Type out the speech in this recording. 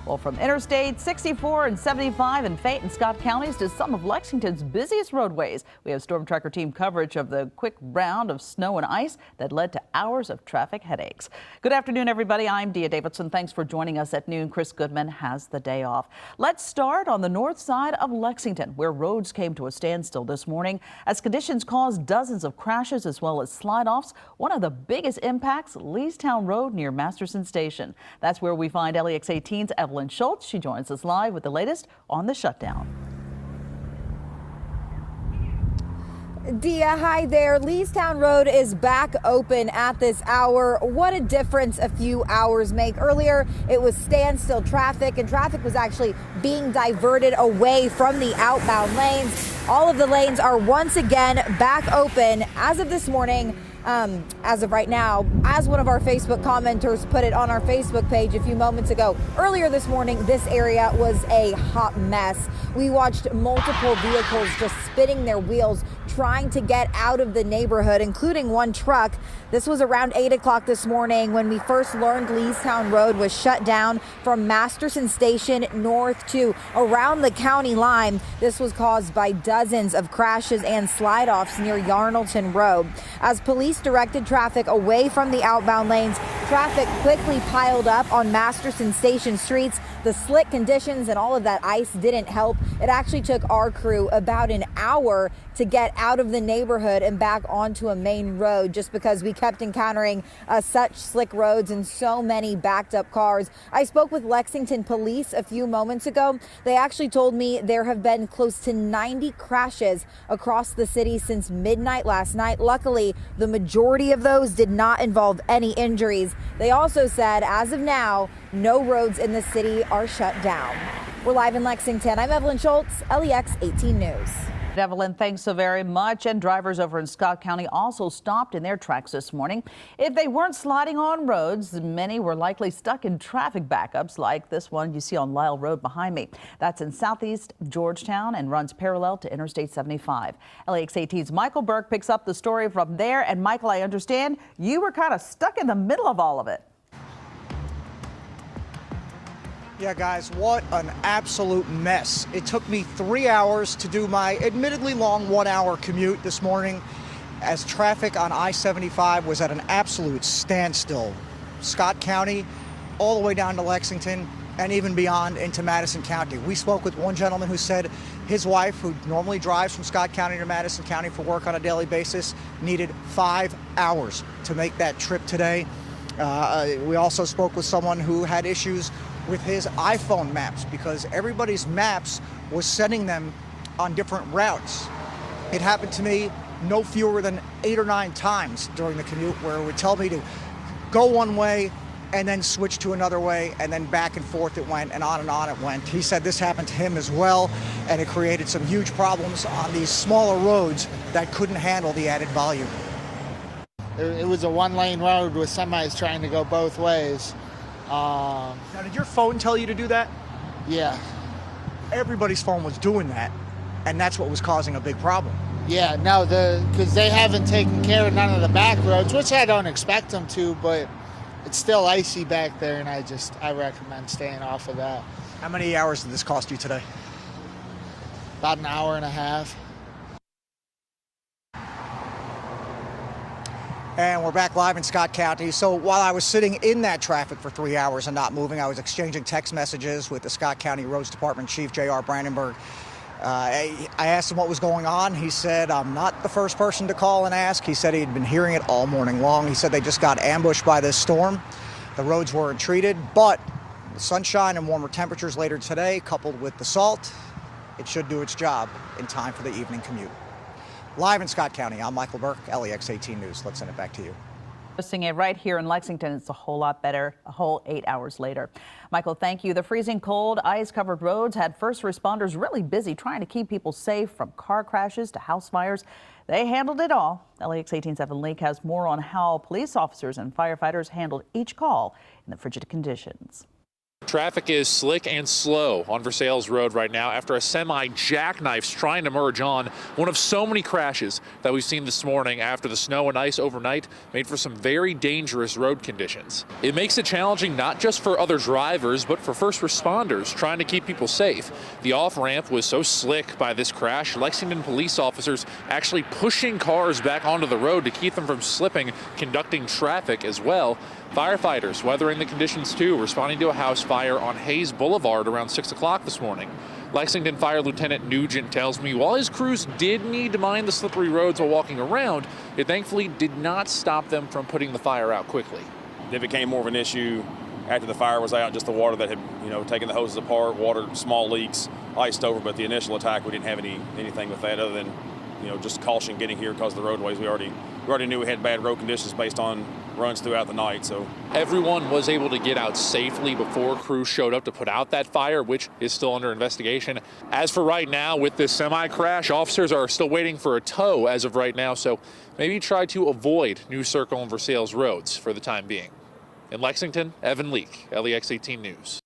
Well, from Interstate 64 and 75 in Fayette and Scott Counties to some of Lexington's busiest roadways, we have Storm Tracker team coverage of the quick round of snow and ice that led to hours of traffic headaches. Good afternoon, everybody. I'm Dia Davidson. Thanks for joining us at noon. Chris Goodman has the day off. Let's start on the north side of Lexington, where roads came to a standstill this morning as conditions caused dozens of crashes as well as slide-offs. One of the biggest impacts, Leestown Road near Masterson Station. That's where we find LEX 18's Evelyn Schultz. She joins us live with the latest on the shutdown. Dia, hi there. Leestown Road is back open at this hour. What a difference a few hours make. Earlier, it was standstill traffic, and traffic was actually being diverted away from the outbound lanes. All of the lanes are once again back open as of this morning. As of right now, as one of our Facebook commenters put it on our Facebook page a few moments ago, earlier this morning, this area was a hot mess. We watched multiple vehicles just spinning their wheels, trying to get out of the neighborhood, including one truck. This was around 8 o'clock this morning when we first learned Leestown Road was shut down from Masterson Station north to around the county line. This was caused by dozens of crashes and slide-offs near Yarnellton Road. As police directed traffic away from the outbound lanes, traffic quickly piled up on Masterson Station streets. The slick conditions and all of that ice didn't help. It actually took our crew about an hour to get out of the neighborhood and back onto a main road just because we kept encountering such slick roads and so many backed up cars. I spoke with Lexington police a few moments ago. They actually told me there have been close to 90 crashes across the city since midnight last night. Luckily, the majority of those did not involve any injuries. They also said, as of now, no roads in the city are shut down. We're live in Lexington. I'm Evelyn Schultz, LEX 18 News. Evelyn, thanks so very much. And drivers over in Scott County also stopped in their tracks this morning. If they weren't sliding on roads, many were likely stuck in traffic backups like this one you see on Lyle Road behind me. That's in southeast Georgetown and runs parallel to Interstate 75. LEX 18's Michael Burke picks up the story from there. And Michael, I understand you were kind of stuck in the middle of all of it. Yeah, guys, what an absolute mess. It took me 3 hours to do my admittedly long 1 hour commute this morning as traffic on I-75 was at an absolute standstill. Scott County, all the way down to Lexington, and even beyond into Madison County. We spoke with one gentleman who said his wife, who normally drives from Scott County to Madison County for work on a daily basis, needed 5 hours to make that trip today. We also spoke with someone who had issues with his iPhone maps because everybody's maps was sending them on different routes. It happened to me no fewer than 8 or 9 times during the commute where it would tell me to go one way and then switch to another way, and then back and forth it went, and on it went. He said this happened to him as well, and it created some huge problems on these smaller roads that couldn't handle the added volume. It was a one-lane road with semis trying to go both ways. Now, did your phone tell you to do that? Yeah. Everybody's phone was doing that, and that's what was causing a big problem. Yeah, no, because they haven't taken care of none of the back roads, which I don't expect them to, but it's still icy back there, and I recommend staying off of that. How many hours did this cost you today? About an hour and a half. And we're back live in Scott County. So while I was sitting in that traffic for 3 hours and not moving, I was exchanging text messages with the Scott County Roads Department Chief, J.R. Brandenburg. I asked him what was going on. He said, I'm not the first person to call and ask. He said he'd been hearing it all morning long. He said they just got ambushed by this storm. The roads weren't treated, but the sunshine and warmer temperatures later today, coupled with the salt, it should do its job in time for the evening commute. Live in Scott County, I'm Michael Burke, LEX 18 News. Let's send it back to you. Seeing it right here in Lexington, it's a whole lot better a whole 8 hours later. Michael, thank you. The freezing cold, ice-covered roads had first responders really busy trying to keep people safe from car crashes to house fires. They handled it all. LEX 18's Evan Leak has more on how police officers and firefighters handled each call in the frigid conditions. Traffic is slick and slow on Versailles Road right now after a semi jackknifes trying to merge on. One of so many crashes that we've seen this morning after the snow and ice overnight made for some very dangerous road conditions. It makes it challenging not just for other drivers, but for first responders trying to keep people safe. The off-ramp was so slick by this crash, Lexington police officers actually pushing cars back onto the road to keep them from slipping, conducting traffic as well. Firefighters weathering the conditions too, responding to a house fire on Hayes Boulevard around 6 o'clock this morning. Lexington Fire Lieutenant Nugent tells me while his crews did need to mind the slippery roads while walking around, it thankfully did not stop them from putting the fire out quickly. It became more of an issue after the fire was out, just the water that had, taken the hoses apart, water, small leaks, iced over. But the initial attack, we didn't have anything with that other than, just caution getting here because of the roadways. We already knew we had bad road conditions based on runs throughout the night. So everyone was able to get out safely before crews showed up to put out that fire, which is still under investigation. As for right now, with this semi crash, officers are still waiting for a tow as of right now. So maybe try to avoid New Circle and Versailles roads for the time being. In Lexington, Evan Leake, LEX 18 News.